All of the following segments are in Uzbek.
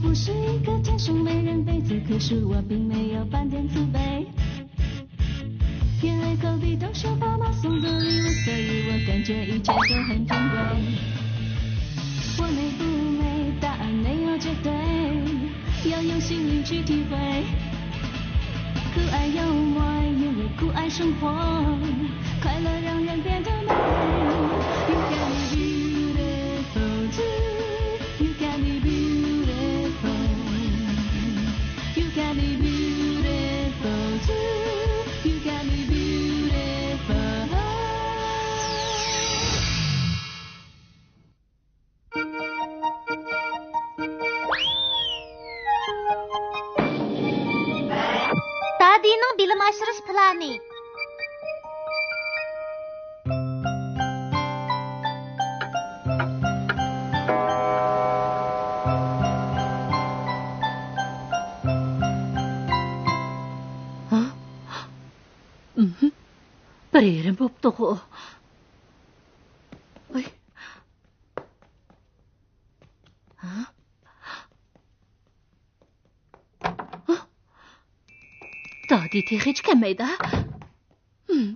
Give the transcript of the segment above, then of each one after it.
不是一个天生美人杯子，可是我并没有半点自卑。天黑后的都是爸妈送的礼物，所以我感觉一切都很珍贵。我美不美，答案没有绝对，要用心灵去体会。酷爱幽默，因为酷爱生活，快乐让人变得美。You can be beautiful too. You can be beautiful. You can be beautiful too. You can be beautiful. 达迪能比了吗？是不是 planning？bir yerim bo'pti-ku. Oy. Dadi hech kelmaydi.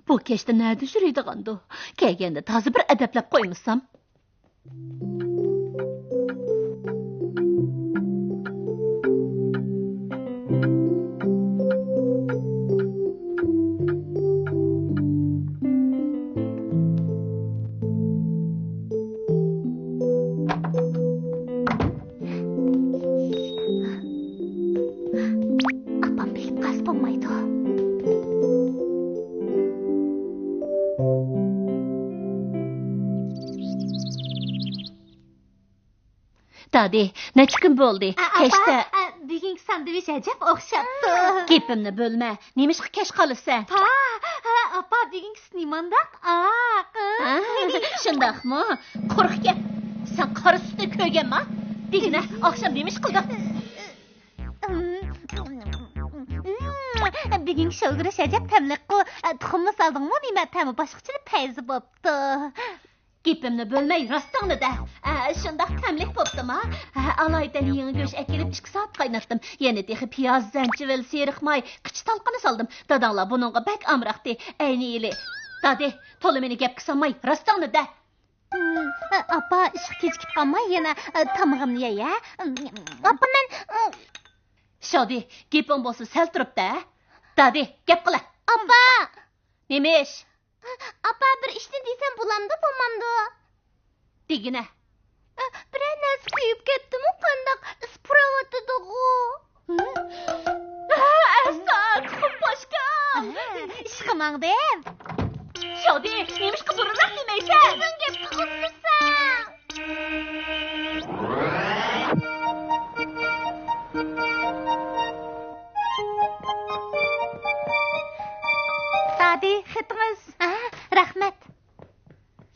Bu kechda nerda yuradigandu? Kelganda toza bir adablab qo'ymasam. Dadi, necha kun bo'ldi? Kechda bugungi sandviç ajab o'xshabdi. Gapimni bo'lma. Nemishqa kech qolasan? Apa bugungi sinimandaq? Shundaqmi? Qo'rq gap. Sen qora sutni ko'rganmi? Degina, oqshom nemish qildi? Bugungi sho'lgirish ajab tamliq-ku. Tuxumni soldingmi? Nima ta'mi boshqacha payzi bo'pti. Gapimni bo'lmay rostingni-da. Shundaq tamlik bo'ptimi? Alaydan yangi go'sht akilib 2 soat qaynatdim. Yana texi piyoz, zanchivil, seriq may, qich talqini soldim. Dadanglar buningga bak amraqdi. Ayni yili. Dadi, to'la meni gap qilsamay, rostingni-da. Apa, ish kechikib qolmay yana tamog'imni ye-ya. Apa men Shodi, gapim bo'lsa sal turibdi. Dadi, gap qila. Apa, nemish? Apa bir ishni desam bo'lamdi, bo'lmamdi. Degina. Bir narsa kuyib ketdimi? Qandaq ispuravotdi-ku. Asad, boshqam. Ish qilmangdim. Shodi, nemishqa burunroq demaysan? Sen gapni qilmaysan. Dadi, xetingiz. Rahmat.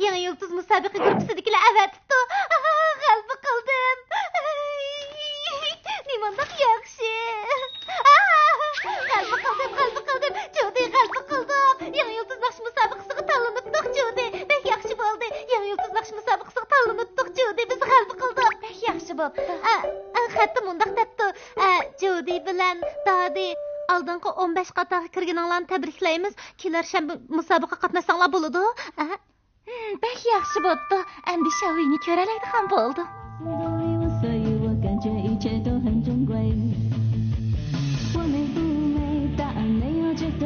Yangi yulduz musobaqa guruhisidagilar avatibdi. G'alaba qildim. Nimandaq yaxshi. G'alaba qildim. Jodi g'alaba qildim. Yangi yulduz naqsh musobaqasiga tanlanibdik, Jodi. Bek yaxshi bo'ldi. Yangi yulduz naqsh musobaqasiga tanlanibdik, Jodi. Biz g'alaba qildik. Bek yaxshi bo'ldi. Hatto mundaq debdi. Jodi bilan Dadi oldingi 15 qatorga kirganinglarni tabriklaymiz. Kelar shanba musobaqa qatnashsanglar bo'ladi. Bek yaxshi bo'pti. Endi shovini ko'ralaydigan bo'ldi. 所以我感觉一切都很珍贵。我美不美，答案没有绝对，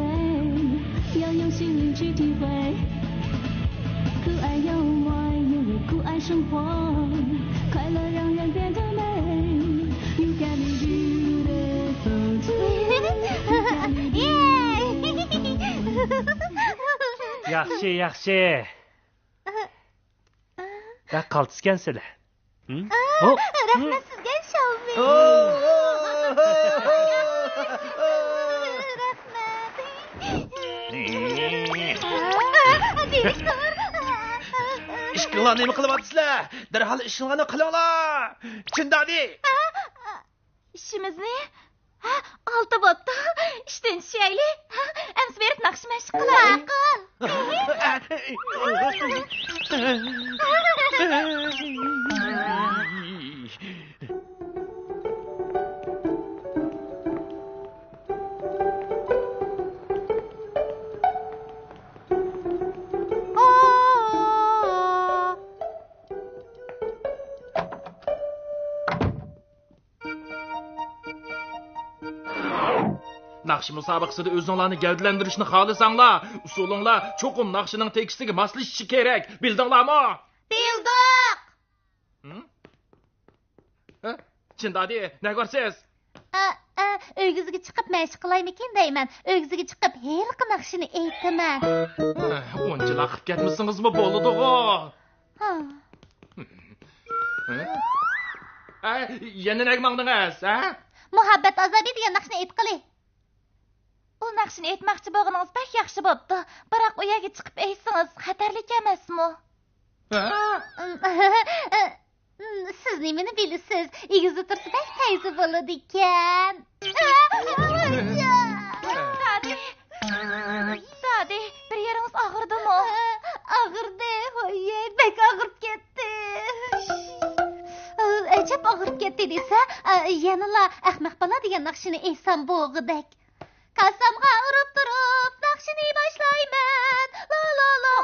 要用心灵去体会。酷爱幽默，因为酷爱生活，快乐让人变得美。You can be beautiful too. Yaxshi, yaxshi. Da qaltisgansizlar. Rahmat sizga Shovmi. Rahmat. Ishqillarni nima qilyapsizlar? Darhol ishinglarni qilinglar. Chindadi. İşimizni olti bo'pti. Ishdan tushayli. Ems berib naqsh mashq qilaylik. Naqshi musobaqasida o'zinglarni gavdalantirishni xohlasanglar, usulinglar cho'qim naqshining tekstiga moslashishi kerak. Bildinglarmi? Bildik. Chindadi, ne ko'rsiz? Öygüzüge chiqib mashq qilaymikin deyman. Öygüzüge chiqib heliqi naqshini aytaman. O'nchilar qilib ketmisingizmi bo'ladi-ku? Yana nega maqdingiz, Muhabbat azobi degan naqshni aytqili. U naqshni aytmoqchi bo'lganingiz pek yaxshi bo'pti. Biroq u yerga chiqib aytsangiz xatarlik emasmi? Siz nimani bilasiz? Egizda tursa pek tayzi bo'ladi ekan. Dadi, bir yeringiz og'irdimi? Og'irdi, hoyet, bek og'irib ketdi. Ajab og'irib ketdi desa, yanala ahmaq bola degan naqshini aytsam bo'g'idek. Qasamga urib turib, naqshini boshlayman. La la la.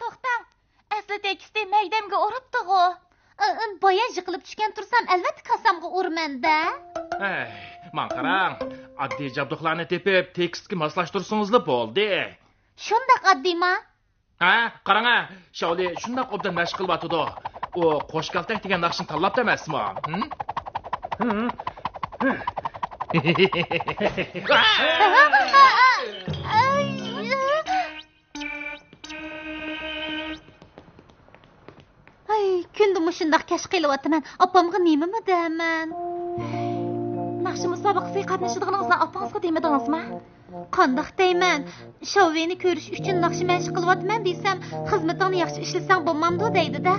To'xtang. Asli teksti maydamga uribdi-ku. Boya yiqilib tushgan tursam, albatta qasamga urmanda. Man qarang, oddiy jabduqlarni tepib, tekstga moslashtirsangiz bo'ldi. Shundoq oddiymi? Qarang, Shavli shundoq obdan mashq qilyotdi. O qo'shkaltak degan naqshni tanlab emasmi? Kunda mushundoq kash qilyapman. Opamga nimami deyman? Naqshi musobaqasiga qatnashadiganingizga opangizga demadingizmi? Qandoq deyman? Shovveni ko'rish uchun naqshi mashq qilyapman desam, xizmatingni yaxshi ishlasang bo'lmamdi deydi-da.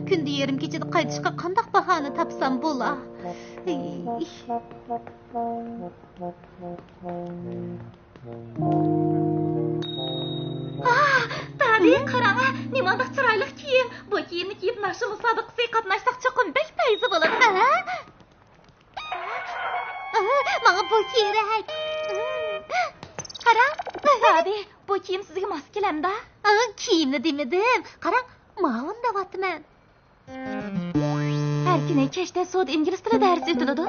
Kunda yarim kechada qaytishga qandoq bahona topsam bo'lar? Dadi, qarang, nimandaq chiroyli kiyim. Bu kiyimni kiyib naqshi musobaqasiga qatnashsaq cho'qim bek tayzi bo'ladi. Menga bu kerak. Qarang, dadi, bu kiyim sizga mos kelamda? Kiyimni demadim. Qarang, ma'lum deyapman. Har kuni kechda soat ingliz tili darsi o'tiladi.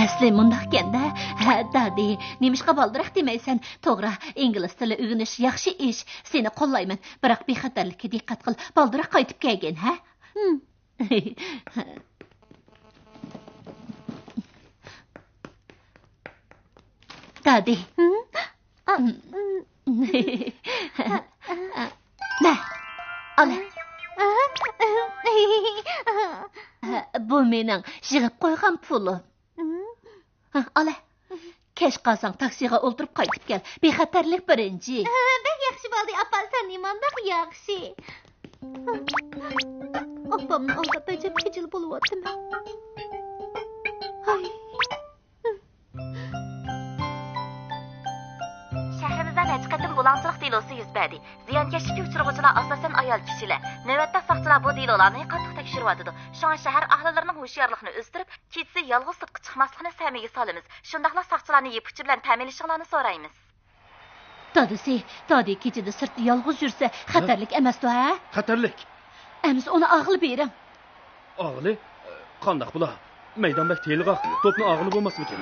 Asli mundaq ganda, dadi, nemishqa baldiroq demaysan? To'g'ri, ingliz tili o'rganish yaxshi ish. Seni qo'llayman, biroq bexatarlikka diqqat qil. Baldiroq qaytib kelgin, ha? Dadi. Ne? Ala. Bu mening yig'ib qo'ygan pulim. Ala. Kech qolsang taksiga o'ltirib qaytib kel. Bexatarlik birinchi. Bek yaxshi bo'ldi, opa, sen nimandaq yaxshi. Opamni oldida ajab xijil bo'lyaptimi? Hay. Shahrimizdan haqiqatan bulanchilik delosi yuz berdi. Ziyonkashlikka uchrag'uvchilar asosan ayol kishilar. Navbatda soqchilar bu delolarni qattiq tekshiryapti. Shunga shahar ahlilarning hushyorligini o'stirib, kechsi yolg'iz sirtqa chiqmaslikni samiga solamiz. Shundaqla soqchilarni yepuchi bilan ta'minlashinglarni so'raymiz. Dadi kechida sirtda yolg'iz yursa, xatarlik emas-ku, ha? Xatarlik. Ems uni og'il bering. Og'ili? Qandoq bular? Maydondagi teliqoq to'pni og'ili bo'lmasmikin?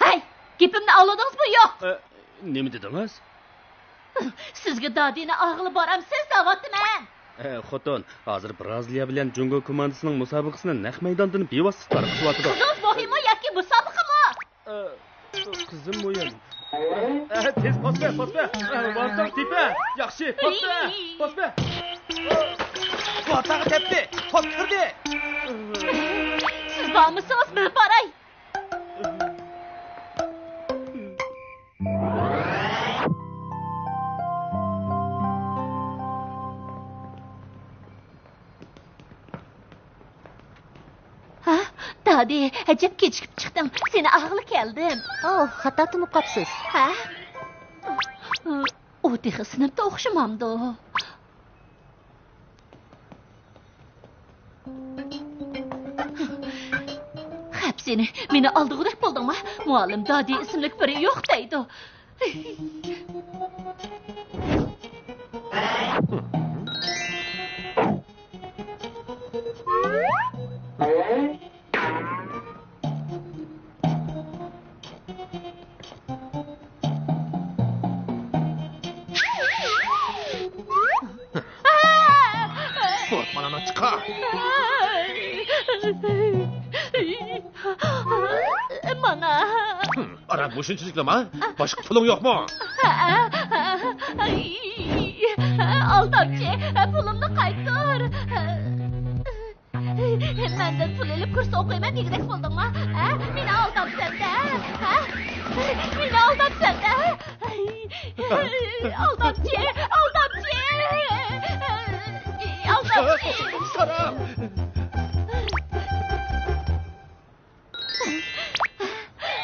Hay, gapimni angladingizmi yo'q? Nima dedingiz? Sizga dadini og'ili boramsiz, deyapman. Xotin, hozir Braziliya bilan Jungo komandasining musobaqasini naq maydondan bevosita tarqatyapti. Siz muhimi yoki musobaqami? Qizim mo'yin. Tez posba. Varsan tepa. Yaxshi, posba. Qo'taga tepdi. Top kirdi. Siz bormisiz, men boray. Dadi, ajab kechikib chiqdim. Seni og'ili keldim. Xato tunib qopsiz. Ha? U texi sinfda o'xshamamdi. Hapsini, meni oldig'idek bo'ldingmi? Muallim Dadi ismli biri yo'q deydi. Ana çıkar. Mana. Aran bu şunçılıklama. Başka pulun yok mu? Aldamchi, pulimni qaytar. Mendan pul olib kurs o'qiyman degidek bo'ldingmi? Meni aldabsan-da. Meni aldabsan-da. Aldamchi, aldamchi. Aldamchi. Sara.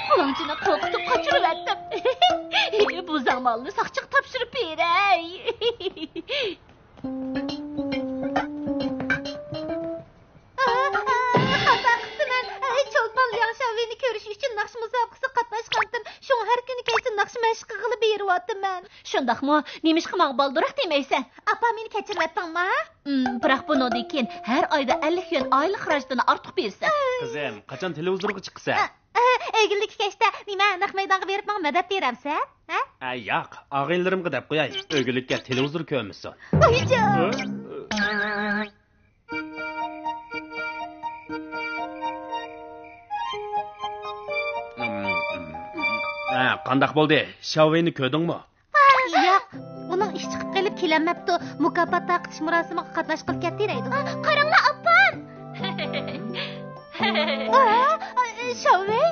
Falonchini qo'rqitib qochirib bu zamonni saqchiq topshirib beray. Çolpan Liyanshavini ko'rish uchun naqsh musobaqasiga qatnashgandim. Shuni har kuni kelsa naqsh mashq qilib beryapman. Shundaqmi? Nemishqa menga balduroq demaysan? Apa meni kechiryapsanmi? Biroq bundan keyin har oyda 50 yuan oylik xarajatini ortiq bersa. Qizim, qachon televizorga chiqsan? O'g'illik kechda nima naq maydonga berib menga madad beramsan? Yo'q, og'aylarimga deb qo'yay. O'g'illikka televizor ko'rmisan. Voyjon. Qandaq bo'ldi? Shavini ko'rdingmi? Yo'q, uning ish chiqib qilib kelanmabdi. Mukofot taqtish murosimiga qatnashib ketdi deydi. Qaranglar, opam. Shavey,